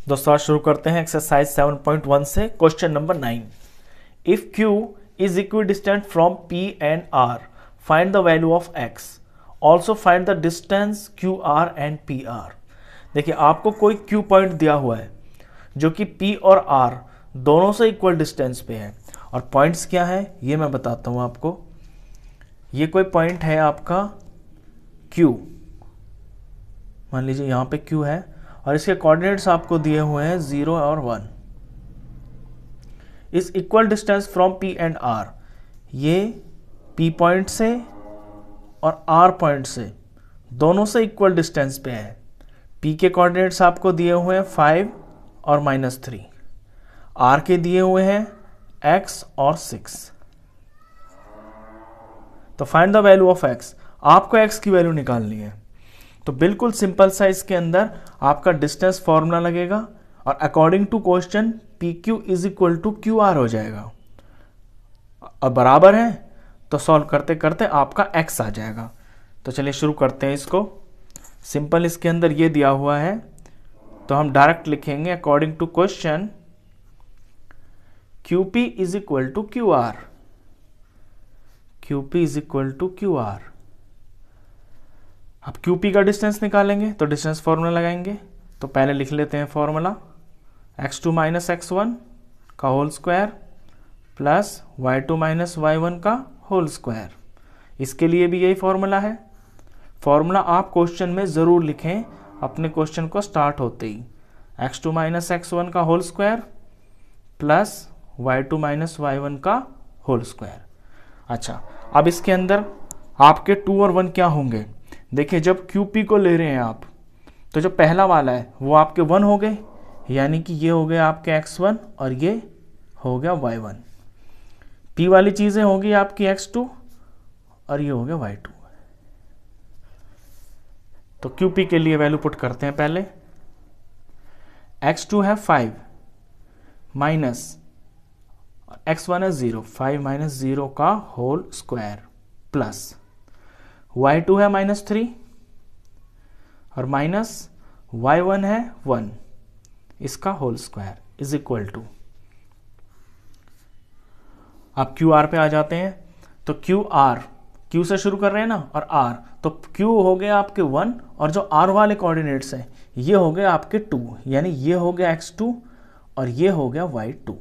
दोस्तों आज शुरू करते हैं एक्सरसाइज 7.1 से question number 9। If Q is equidistant from P and R, find the value of X। Also find the distance QR and PR। देखिए आपको कोई Q पॉइंट दिया हुआ है जो कि P और R दोनों से इक्वल डिस्टेंस पे है, और पॉइंट्स क्या है ये मैं बताता हूँ आपको। ये कोई पॉइंट है आपका Q, मान लीजिए यहाँ पे Q है और इसके कोऑर्डिनेट्स आपको दिए हुए हैं 0 और 1। इस equal distance from P and R, ये P पॉइंट से और R पॉइंट से दोनों से इक्वल डिस्टेंस पे है। P के कोऑर्डिनेट्स आपको दिए हुए हैं 5 और -3, R के दिए हुए हैं x और 6। तो find the value of x, आपको x की वैल्यू निकालनी है। तो बिल्कुल सिंपल सा इसके अंदर आपका डिस्टेंस फॉर्मूला लगेगा और according to question PQ is equal to QR हो जाएगा। और बराबर है तो सॉल्व करते करते आपका x आ जाएगा। तो चलिए शुरू करते हैं इसको। सिंपल इसके अंदर ये दिया हुआ है तो हम डायरेक्ट लिखेंगे according to question QP is equal to QR। QP is equal to QR। अब QP का डिस्टेंस निकालेंगे तो डिस्टेंस फॉर्मूला लगाएंगे। तो पहले लिख लेते हैं फॉर्मूला, x2 माइनस x1 का whole square plus y2 minus y1 का होल स्क्वायर। इसके लिए भी यही फॉर्मूला है। फॉर्मूला आप क्वेश्चन में ज़रूर लिखें अपने क्वेश्चन को स्टार्ट होते ही, x2 माइनस x1 का whole square plus y2 minus y1 का होल स्क्वायर। अच्छा, अब इसके अंदर आपके 2 और 1 क्या होंगे? देखिए जब QP को ले रहे हैं आप तो जो पहला वाला है वो आपके 1 हो गए, यानी कि ये हो गए आपके x1 और ये हो गया y1। P वाली चीज़ें होगी आपकी x2 और ये हो गया y2। तो QP के लिए वैल्यू पुट करते हैं पहले। x2 है 5 माइनस x1 है 0, 5 माइनस 0 का होल स्क्वायर प्लस y2 है -3 और माइनस y1 है 1, इसका whole square is equal to. आप QR पे आ जाते हैं तो QR, Q से शुरू कर रहे हैं ना, और R, तो Q हो गए आपके 1 और जो R वाले कोऑर्डिनेट्स हैं ये हो गए आपके 2, यानी ये हो गया x2 और ये हो गया y2।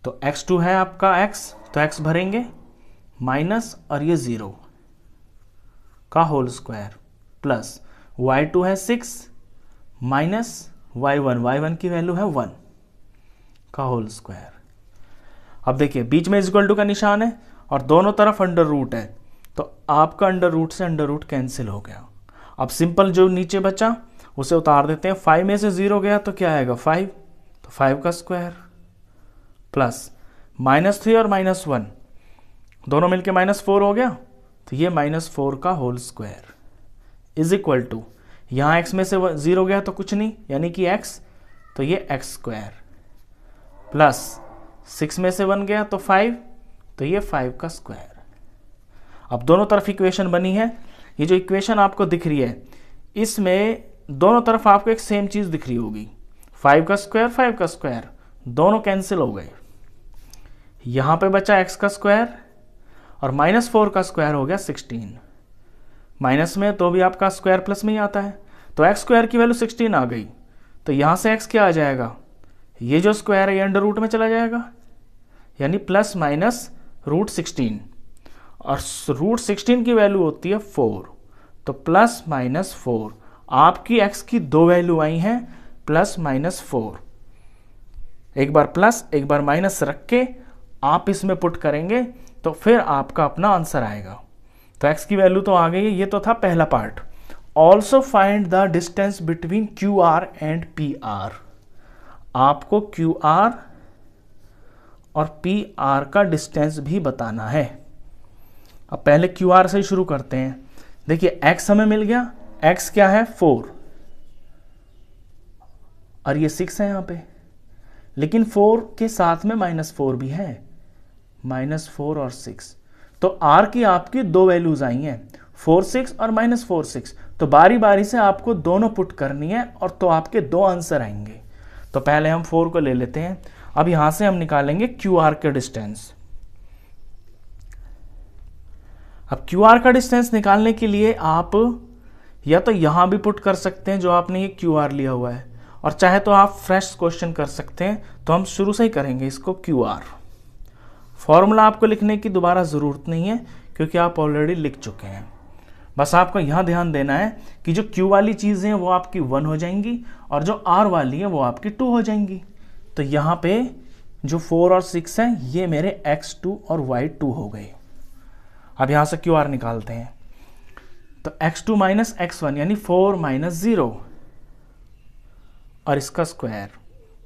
तो x2 है आपका x, तो x भरेंगे माइनस और ये 0 का होल स्क्वायर प्लस y2 है 6 माइनस y1 की वैल्यू है 1 का होल स्क्वायर। अब देखिए बीच में इक्वल टू का निशान है और दोनों तरफ अंडर रूट है, तो आपका अंडर रूट से अंडर रूट कैंसिल हो गया। अब सिंपल जो नीचे बचा उसे उतार देते हैं। 5 में से 0 गया तो क्या आएगा 5, तो 5 का स्क्वायर प्लस -3 और -1 दोनों मिलके -4 हो गया, तो ये -4 का whole square is equal to, यहाँ x में से 0 गया तो कुछ नहीं, यानी कि x, तो ये x स्क्वायर प्लस 6 में से 1 गया तो 5, तो ये 5 का स्क्वायर। अब दोनों तरफ इक्वेशन बनी है। ये जो इक्वेशन आपको दिख रही है इसमें दोनों तरफ आपको एक सेम चीज़ दिख रही होगी, 5 का स्क्वायर दोनों कैंसिल हो गए। यहाँ पे बचा x का स्क्वायर और -4 का स्क्वायर हो गया 16। माइनस में तो भी आपका स्क्वायर प्लस में ही आता है, तो x स्क्वायर की वैल्यू 16 आ गई। तो यहाँ से x क्या आ जाएगा, ये जो स्क्वायर है ये अंडर रूट में चला जाएगा, यानी प्लस माइनस √16, और √16 की वैल्यू होती है 4, तो प्लस -4। आपकी x की दो वैल्यू आई हैं प्लस -4, एक बार प्लस एक बार माइनस रख के आप इसमें पुट करेंगे तो फिर आपका अपना आंसर आएगा। तो x की वैल्यू तो आ गई है, ये तो था पहला part. Also find the distance between QR and PR। आपको QR और PR का डिस्टेंस भी बताना है। अब पहले QR से ही शुरू करते हैं। देखिए x हमें मिल गया, x क्या है 4 और ये 6 है यहाँ पे, लेकिन 4 के साथ में -4 भी है, -4 और 6, तो R की आपकी दो वैल्यूज आई हैं 4 6 और -4 6, तो बारी बारी से आपको दोनों पुट करनी है और तो आपके दो आंसर आएंगे। तो पहले हम 4 को ले लेते हैं। अब यहां से हम निकालेंगे क्यू आर का डिस्टेंस। अब क्यू आर का डिस्टेंस निकालने के लिए आप या तो यहां भी पुट कर सकते हैं जो आपने ये क्यू आर लिया हुआ है, और चाहे तो आप फ्रेश क्वेश्चन कर सकते हैं। तो हम शुरू से ही करेंगे इसको क्यू आर। फॉर्मूला आपको लिखने की दोबारा ज़रूरत नहीं है क्योंकि आप ऑलरेडी लिख चुके हैं। बस आपको यहाँ ध्यान देना है कि जो Q वाली चीज़ें हैं वो आपकी 1 हो जाएंगी और जो R वाली है वो आपकी 2 हो जाएंगी। तो यहाँ पे जो 4 और 6 हैं ये मेरे x2 और y2 हो गए। अब यहाँ से QR निकालते हैं। तो x2 माइनस x1 यानी 4 माइनस 0 और इसका square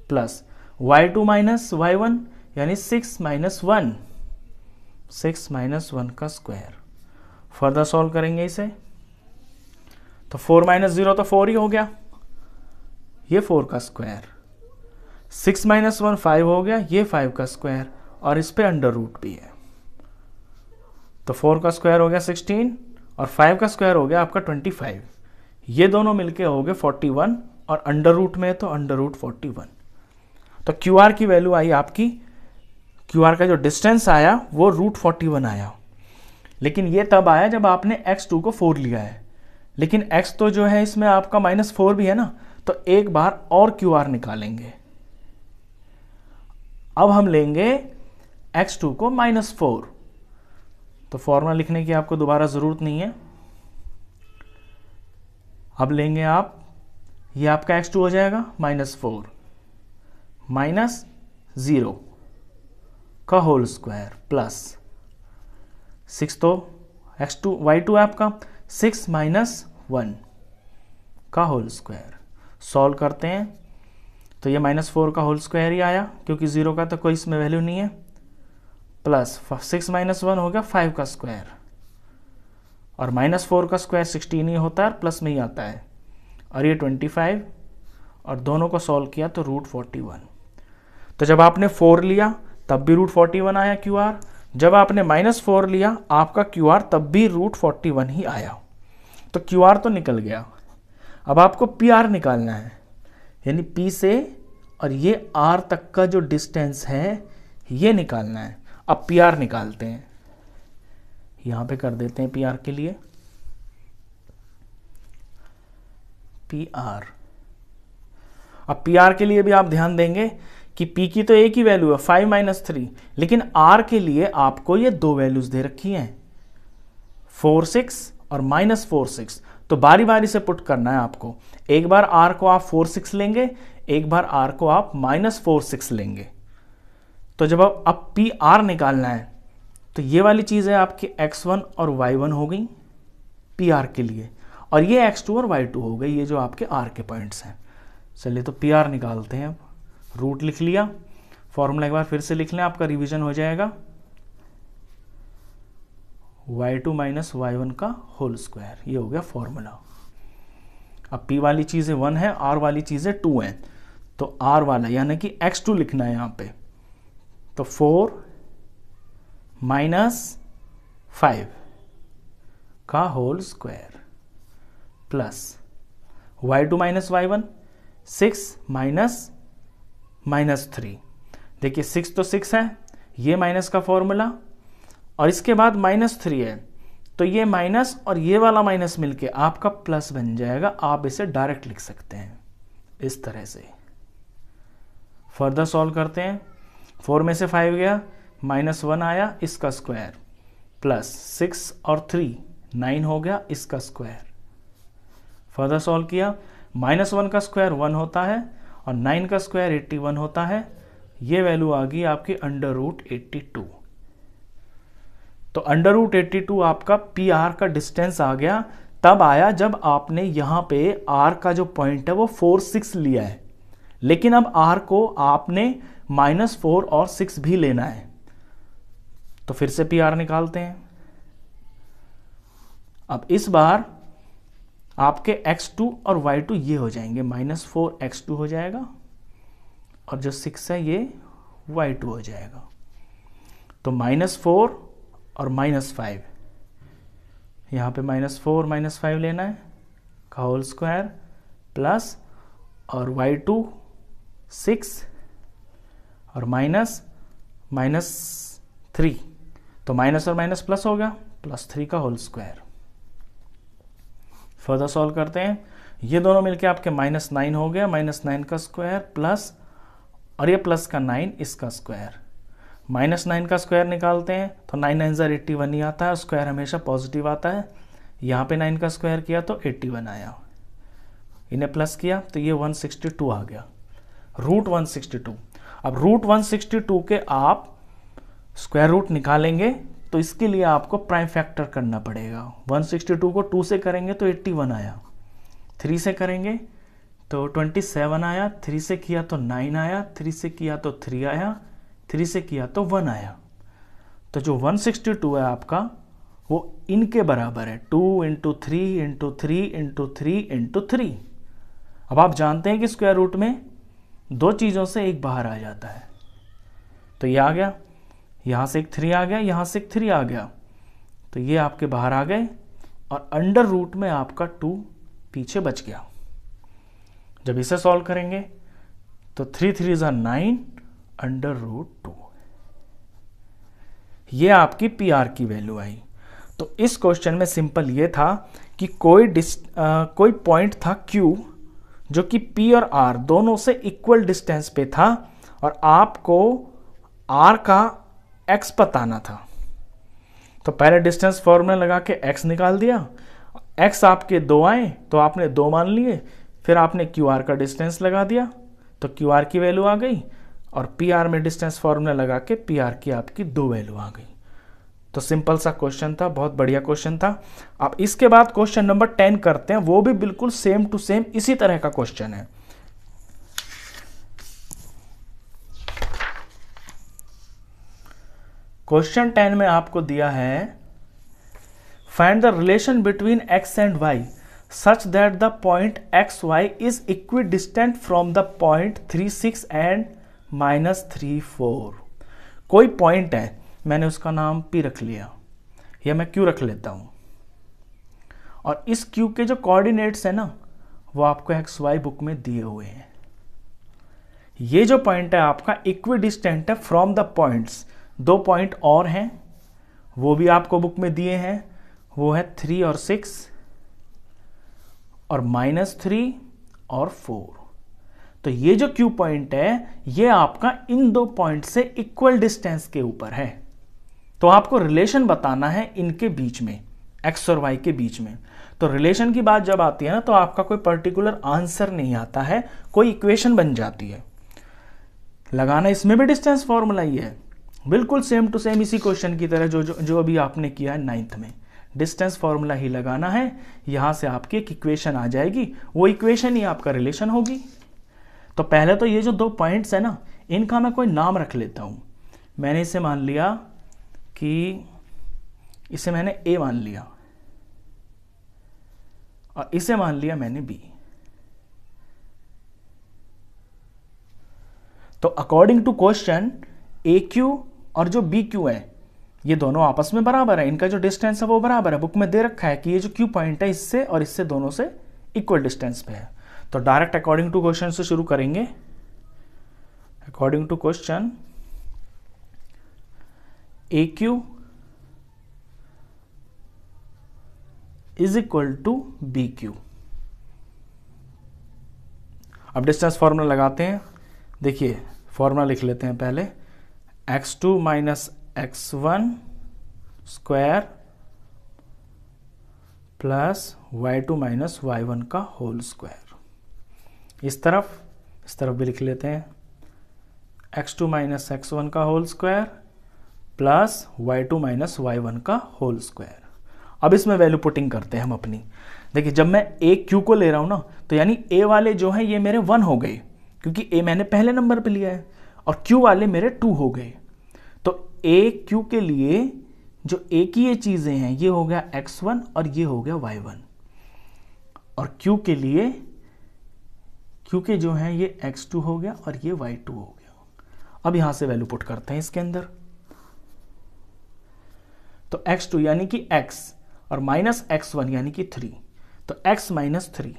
plus y2 minus y1 यानी 6 माइनस 1, 6 माइनस 1 का स्क्वायर। फर्दर सॉल्व करेंगे इसे तो 4 माइनस 0 तो 4 ही हो गया, ये 4 का स्क्वायर। 6 माइनस 1 5 हो गया, ये 5 का स्क्वायर, और इस पे अंडर रूट भी है। तो 4 का स्क्वायर हो गया 16 और 5 का स्क्वायर हो गया आपका 25। ये दोनों मिलके हो गए 41 और अंडर रूट में तो अंडर रूट 41। तो क्यू आर की वैल्यू आई आपकी, क्यू आर का जो डिस्टेंस आया वो रूट 41 आया। लेकिन ये तब आया जब आपने x2 को 4 लिया है, लेकिन x तो जो है इसमें आपका -4 भी है ना, तो एक बार और क्यू आर निकालेंगे। अब हम लेंगे x2 को -4। तो फॉर्मूला लिखने की आपको दोबारा ज़रूरत नहीं है। अब लेंगे आप, ये आपका x2 हो जाएगा -4 माइनस 0 का होल स्क्वायर प्लस 6, तो x2 y2 है आपका 6 माइनस 1 का होल स्क्वायर। सॉल्व करते हैं तो ये -4 का होल स्क्वायर ही आया क्योंकि 0 का तो कोई इसमें वैल्यू नहीं है, प्लस 6 माइनस 1 हो गया 5 का स्क्वायर, और -4 का स्क्वायर 16 ही होता है, प्लस में ही आता है, और ये 25, और दोनों को सॉल्व किया तो रूट 41। तो जब आपने 4 लिया तब भी रूट 41 आया क्यू आर, जब आपने -4 लिया आपका क्यू आर तब भी रूट 41 ही आया। तो क्यू आर तो निकल गया। अब आपको पी आर निकालना है, यानी पी से और ये आर तक का जो डिस्टेंस है ये निकालना है। अब पी आर निकालते हैं, यहां पे कर देते हैं पी आर के लिए पी आर। अब पी आर के लिए भी आप ध्यान देंगे कि P की तो एक ही वैल्यू है 5 माइनस 3, लेकिन R के लिए आपको ये दो वैल्यूज दे रखी हैं 4 6 और -4 6। तो बारी बारी से पुट करना है आपको। एक बार R को आप 4 6 लेंगे, एक बार R को आप -4 6 लेंगे। तो जब अब पी आर निकालना है तो ये वाली चीज़ है आपकी x1 और y1 हो गई पी आर के लिए, और ये x2 और y2 हो गई, ये जो आपके R के पॉइंट्स हैं। चलिए तो पी आर निकालते हैं। अब रूट लिख लिया, फॉर्मूला एक बार फिर से लिख लें, आपका रिवीजन हो जाएगा। y2 माइनस y1 का होल स्क्वायर, ये हो गया फॉर्मूला। अब p वाली चीज़ें 1 है, r वाली चीज़ें 2 हैं, तो r वाला यानी कि x2 लिखना है यहाँ पे। तो 4 माइनस 5 का whole square plus y2 minus y1 6 minus -3। देखिए 6 तो 6 है, ये माइनस का फॉर्मूला, और इसके बाद -3 है, तो ये माइनस और ये वाला माइनस मिलके आपका प्लस बन जाएगा। आप इसे डायरेक्ट लिख सकते हैं इस तरह से। फर्दर सॉल्व करते हैं। 4 में से 5 गया, -1 आया, इसका स्क्वायर, प्लस 6 और 3 9 हो गया, इसका स्क्वायर। फर्दर सॉल्व किया, -1 का स्क्वायर 1 होता है और 9 का स्क्वायर 81 होता है। ये वैल्यू आ गई आपकी √82। तो √82 आपका पी आर का डिस्टेंस आ गया। तब आया जब आपने यहां पे आर का जो पॉइंट है वो 4 6 लिया है, लेकिन अब आर को आपने -4 और 6 भी लेना है। तो फिर से पी आर निकालते हैं। अब इस बार आपके x2 और y2 ये हो जाएंगे, -4 x2 हो जाएगा और जो 6 है ये y2 हो जाएगा। तो -4 और -5, यहाँ पे -4 -5 लेना है, का होल स्क्वायर प्लस और y2 6 और माइनस 3, तो माइनस और माइनस प्लस हो गया, +3 का होल स्क्वायर। फर्दर सॉल्व करते हैं, ये दोनों मिलके आपके -9 हो गया, -9 का स्क्वायर प्लस और ये प्लस का 9 इसका स्क्वायर। -9 का स्क्वायर निकालते हैं तो 9 9 ज़ा 81 ही आता है, स्क्वायर हमेशा पॉजिटिव आता है। यहाँ पे 9 का स्क्वायर किया तो 81 आया, इन्हें प्लस किया तो ये 162 आ गया, √162। अब √162 के आप स्क्वायर रूट निकालेंगे तो इसके लिए आपको प्राइम फैक्टर करना पड़ेगा। 162 को 2 से करेंगे तो 81 आया, 3 से करेंगे तो 27 आया, 3 से किया तो 9 आया, 3 से किया तो 3 आया, 3 से किया तो 1 आया। तो जो 162 है आपका वो इनके बराबर है, 2 × 3 × 3 × 3 × 3। अब आप जानते हैं कि स्क्वायर रूट में दो चीज़ों से एक बाहर आ जाता है, तो ये आ गया, यहाँ से एक 3 आ गया, यहाँ से एक 3 आ गया, तो ये आपके बाहर आ गए और अंडर रूट में आपका 2 पीछे बच गया। जब इसे सॉल्व करेंगे तो 3 3 ज़ा 9 √2, ये आपकी PR की वैल्यू आई। तो इस क्वेश्चन में सिंपल ये था कि कोई पॉइंट था Q जो कि P और R दोनों से इक्वल डिस्टेंस पे था और आपको R का X बताना था। तो पहले डिस्टेंस फॉर्मूला लगा के X निकाल दिया, X आपके 2 आए तो आपने 2 मान लिए, फिर आपने QR का डिस्टेंस लगा दिया तो QR की वैल्यू आ गई और PR में डिस्टेंस फॉर्मूला लगा के PR की आपकी 2 वैल्यू आ गई। तो सिंपल सा क्वेश्चन था, बहुत बढ़िया क्वेश्चन था। अब इसके बाद क्वेश्चन नंबर 10 करते हैं, वो भी बिल्कुल सेम टू सेम इसी तरह का क्वेश्चन है। क्वेश्चन 10 में आपको दिया है find the relation between x and y such that the point x y is equidistant from the point 3 6 and -3 4। कोई पॉइंट है, मैंने उसका नाम P रख लिया या मैं Q रख लेता हूं, और इस Q के जो कोऑर्डिनेट्स है ना वो आपको XY बुक में दिए हुए हैं। ये जो पॉइंट है आपका इक्विडिस्टेंट है फ्रॉम द पॉइंट्स। 2 पॉइंट और हैं वो भी आपको बुक में दिए हैं, वो है 3 और 6 और -3 और 4। तो ये जो Q पॉइंट है ये आपका इन 2 पॉइंट से इक्वल डिस्टेंस के ऊपर है। तो आपको रिलेशन बताना है इनके बीच में, X और Y के बीच में। तो रिलेशन की बात जब आती है ना तो आपका कोई पर्टिकुलर आंसर नहीं आता है, कोई इक्वेशन बन जाती है। लगाना इसमें भी डिस्टेंस फॉर्मूला ही है, बिल्कुल सेम टू सेम इसी क्वेश्चन की तरह जो अभी आपने किया है 9th में। डिस्टेंस फॉर्मूला ही लगाना है, यहां से आपकी एक इक्वेशन आ जाएगी, वो इक्वेशन ही आपका रिलेशन होगी। तो पहले तो ये जो 2 पॉइंट्स है ना इनका मैं कोई नाम रख लेता हूं। मैंने इसे मान लिया कि इसे मैंने A मान लिया और इसे मान लिया मैंने B। तो अकॉर्डिंग टू क्वेश्चन AQ और जो BQ है ये दोनों आपस में बराबर है, इनका जो डिस्टेंस है वो बराबर है। बुक में दे रखा है कि ये जो Q पॉइंट है इससे और इससे दोनों से इक्वल डिस्टेंस पे है। तो डायरेक्ट अकॉर्डिंग टू क्वेश्चन से शुरू करेंगे। According to question AQ is equal to BQ। अब डिस्टेंस फॉर्मूला लगाते हैं। देखिए फॉर्मूला लिख लेते हैं पहले, x2 - x1 square plus y2 - y1 का होल स्क्वायर। इस तरफ भी लिख लेते हैं, x2 - x1 का whole square plus y2 - y1 का होल स्क्वायर। अब इसमें वैल्यू पुटिंग करते हैं हम अपनी। देखिए जब मैं AQ को ले रहा हूं ना तो यानी A वाले जो हैं ये मेरे 1 हो गए, क्योंकि A मैंने पहले नंबर पे लिया है, और Q वाले मेरे 2 हो गए। तो AQ के लिए जो A की ये चीजें हैं ये हो गया x1 और ये हो गया y1, और Q के लिए Q के जो हैं ये x2 हो गया और ये y2 हो गया। अब यहां से वैल्यू पुट करते हैं इसके अंदर। तो x2 यानी कि x और -x1 यानी कि 3, तो x माइनस 3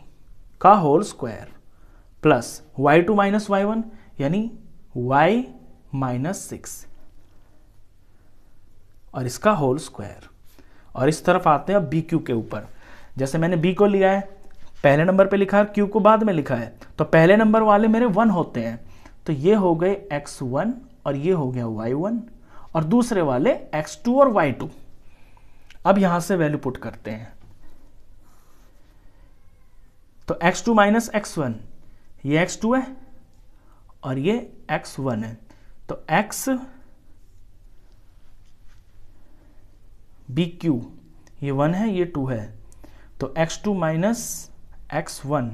का whole square plus y2 minus y1 यानी y माइनस 6 और इसका होल स्क्वायर। और इस तरफ आते हैं अब बी क्यू के ऊपर। जैसे मैंने बी को लिया है, पहले नंबर पे लिखा है, क्यू को बाद में लिखा है, तो पहले नंबर वाले मेरे 1 होते हैं, तो ये हो गए x1 और ये हो गया y1 और दूसरे वाले x2 और y2। अब यहां से वैल्यू पुट करते हैं, तो x2 माइनस x1 ये x2 है और ये x1 है, तो x बी क्यू ये 1 है ये 2 है, तो x2 माइनस x1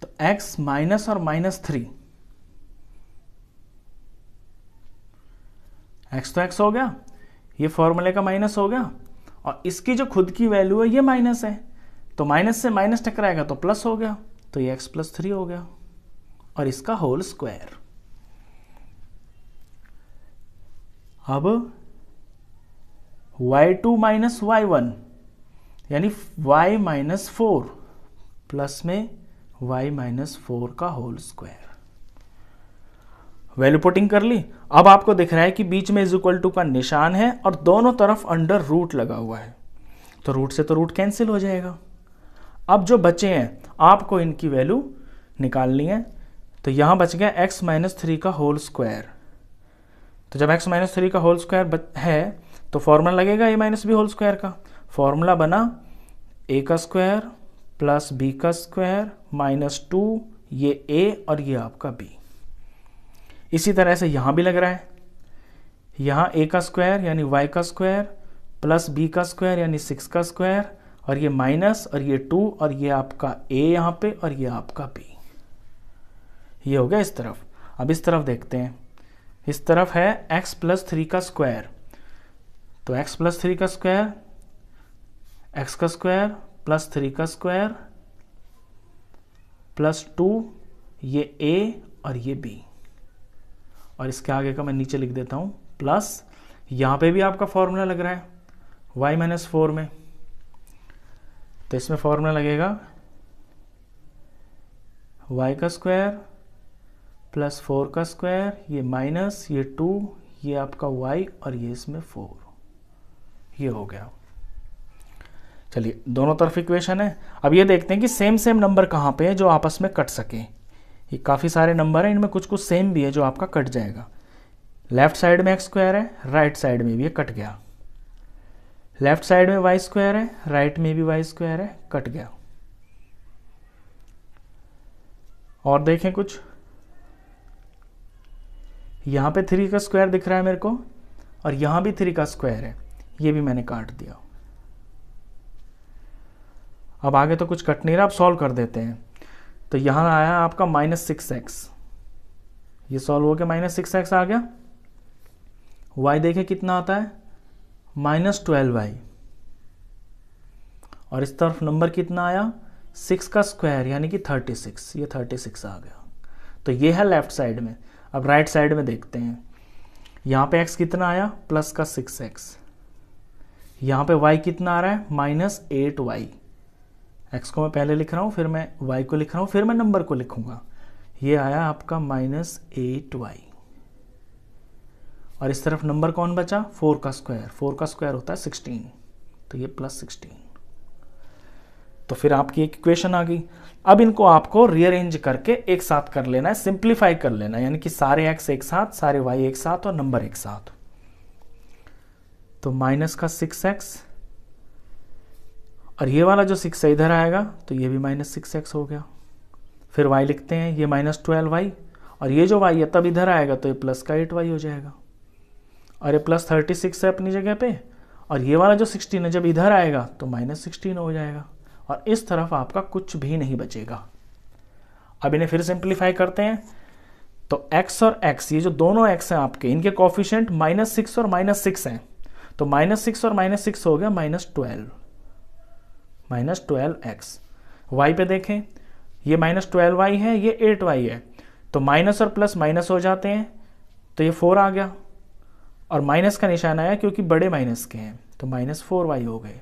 तो x माइनस और माइनस 3, x तो x हो गया, ये फॉर्मूले का माइनस हो गया और इसकी जो खुद की वैल्यू है ये माइनस है, तो माइनस से माइनस टकराएगा तो प्लस हो गया, तो ये x प्लस 3 हो गया और इसका होल स्क्वायर। अब y2 माइनस y1 यानी y माइनस 4 प्लस में y माइनस 4 का होल स्क्वायर। वैल्यू पुटिंग कर ली। अब आपको दिख रहा है कि बीच में इज इक्वल टू का निशान है और दोनों तरफ अंडर रूट लगा हुआ है, तो रूट से तो रूट कैंसिल हो जाएगा। अब जो बचे हैं आपको इनकी वैल्यू निकालनी है, तो यहां बच गया x माइनस 3 का होल स्क्वायर। तो जब x माइनस 3 का होल स्क्वायर है तो फॉर्मूला लगेगा a minus b whole square का। फॉर्मूला बना a का स्क्वायर प्लस b का स्क्वायर माइनस 2, ये a और ये आपका b। इसी तरह से यहां भी लग रहा है, यहां a का स्क्वायर यानी y का स्क्वायर प्लस b का स्क्वायर यानी 6 का स्क्वायर और ये माइनस और ये 2 और ये आपका a यहाँ पे और ये आपका b। ये हो गया इस तरफ। अब इस तरफ देखते हैं, इस तरफ है x प्लस 3 का स्क्वायर, तो x प्लस 3 का स्क्वायर x का स्क्वायर प्लस 3 का स्क्वायर प्लस 2, ये a और ये b, और इसके आगे का मैं नीचे लिख देता हूं प्लस, यहां पे भी आपका फॉर्मूला लग रहा है y माइनस 4 में, तो इसमें फॉर्मूला लगेगा y का स्क्वायर प्लस 4 का स्क्वायर, ये माइनस ये 2, ये आपका y और ये इसमें 4, ये हो गया। चलिए दोनों तरफ इक्वेशन है। अब ये देखते हैं कि सेम सेम नंबर कहाँ पे है जो आपस में कट सके। ये काफ़ी सारे नंबर हैं, इनमें कुछ कुछ सेम भी है जो आपका कट जाएगा। लेफ्ट साइड में एक्स स्क्वायर है, राइट साइड में भी ये कट गया। लेफ्ट साइड में वाई स्क्वायर है, राइट में भी वाई स्क्वायर है, कट गया। और देखें कुछ, यहाँ पे 3 का स्क्वायर दिख रहा है मेरे को और यहाँ भी 3 का स्क्वायर है, ये भी मैंने काट दिया। अब आगे तो कुछ कट नहीं रहा, अब सॉल्व कर देते हैं। तो यहाँ आया आपका माइनस 6x, ये सॉल्व हो गया, माइनस 6x आ गया। y देखें कितना आता है, माइनस 12y, और इस तरफ नंबर कितना आया 6 का स्क्वायर यानी कि 36, ये 36 आ गया। तो ये है लेफ्ट साइड में। अब राइट साइड में देखते हैं, यहाँ पे x कितना आया प्लस का 6x, यहाँ पे y कितना आ रहा है माइनस 8y। x को मैं पहले लिख रहा हूँ, फिर मैं y को लिख रहा हूँ, फिर मैं नंबर को लिखूंगा। ये आया आपका माइनस 8y, और इस तरफ नंबर कौन बचा 4 का स्क्वायर, 4 का स्क्वायर होता है 16, तो ये प्लस 16। तो फिर आपकी एक इक्वेशन आ गई। अब इनको आपको रीअरेंज करके एक साथ कर लेना है, सिंप्लीफाई कर लेना है, यानी कि सारे x एक साथ, सारे y एक साथ और नंबर एक साथ। तो माइनस का 6x और ये वाला जो 6 है इधर आएगा, तो ये भी माइनस 6x हो गया। फिर y लिखते हैं, ये माइनस 12y, और ये जो y है तब इधर आएगा तो ये प्लस का 8y हो जाएगा, और ये प्लस 36 है अपनी जगह पे, और ये वाला जो 16 है जब इधर आएगा तो माइनस 16 हो जाएगा, और इस तरफ आपका कुछ भी नहीं बचेगा। अब इन्हें फिर सिंप्लीफाई करते हैं, तो x और x, ये जो दोनों x हैं आपके, इनके कोफिशिएंट माइनस 6 और माइनस 6 हैं, तो माइनस 6 और माइनस 6 हो गया माइनस 12x। y पे देखें, ये माइनस 12y है, ये 8y है, तो माइनस और प्लस माइनस हो जाते हैं, तो ये 4 आ गया, और माइनस का निशान आया क्योंकि बड़े माइनस के हैं, तो माइनस 4y हो गए।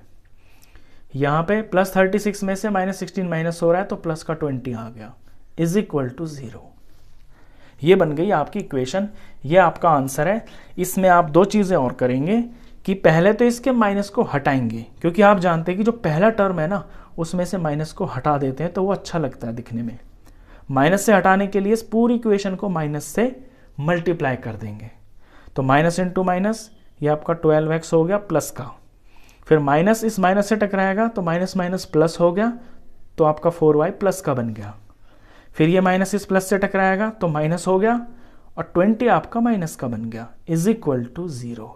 यहाँ पे प्लस 36 में से -16 माइनस हो रहा है तो प्लस का 20 आ गया, इज इक्वल टू 0। ये बन गई आपकी इक्वेशन, ये आपका आंसर है। इसमें आप दो चीज़ें और करेंगे कि पहले तो इसके माइनस को हटाएंगे, क्योंकि आप जानते हैं कि जो पहला टर्म है ना उसमें से माइनस को हटा देते हैं तो वो अच्छा लगता है दिखने में। माइनस से हटाने के लिए इस पूरी इक्वेशन को माइनस से मल्टीप्लाई कर देंगे, तो माइनस इंटू माइनस, ये आपका 12x हो गया प्लस का, फिर माइनस इस माइनस से टकराएगा तो माइनस माइनस प्लस हो गया, तो आपका 4y प्लस का बन गया। फिर ये माइनस इस प्लस से टकराएगा तो माइनस हो गया, और 20 आपका माइनस का बन गया, इज इक्वल टू 0।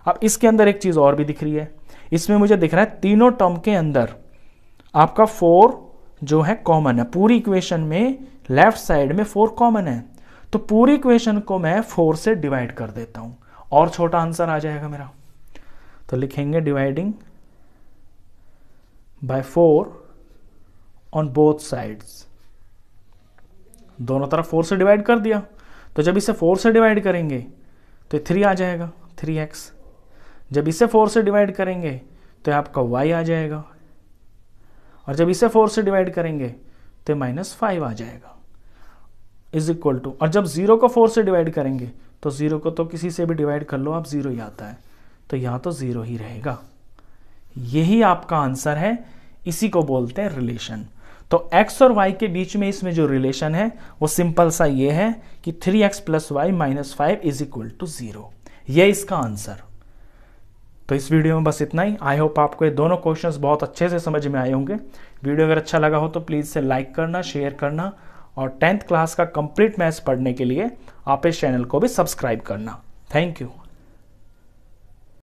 अब इसके अंदर एक चीज़ और भी दिख रही है, इसमें मुझे दिख रहा है तीनों टर्म के अंदर आपका 4 जो है कॉमन है। पूरी इक्वेशन में लेफ्ट साइड में 4 कॉमन है, तो पूरी इक्वेशन को मैं 4 से डिवाइड कर देता हूं और छोटा आंसर आ जाएगा मेरा। तो लिखेंगे dividing by 4 on both sides, दोनों तरफ 4 से डिवाइड कर दिया, तो जब इसे 4 से डिवाइड करेंगे तो 3 आ जाएगा 3x, जब इसे 4 से डिवाइड करेंगे तो आपका y आ जाएगा, और जब इसे 4 से डिवाइड करेंगे तो -5 आ जाएगा, इज इक्वल टू, और जब 0 को 4 से डिवाइड करेंगे तो 0 को तो किसी से भी डिवाइड कर लो आप, 0 ही आता है, तो यहाँ तो 0 ही रहेगा। यही आपका आंसर है, इसी को बोलते हैं रिलेशन। तो x और y के बीच में इसमें जो रिलेशन है वो सिंपल सा ये है कि 3x + y - 5 is equal to 0, ये इसका आंसर। तो इस वीडियो में बस इतना ही। आई होप आपको ये दोनों क्वेश्चंस बहुत अच्छे से समझ में आए होंगे। वीडियो अगर अच्छा लगा हो तो प्लीज़ से लाइक करना, शेयर करना, और 10th क्लास का कंप्लीट मैथ्स पढ़ने के लिए आप इस चैनल को भी सब्सक्राइब करना। Thank you.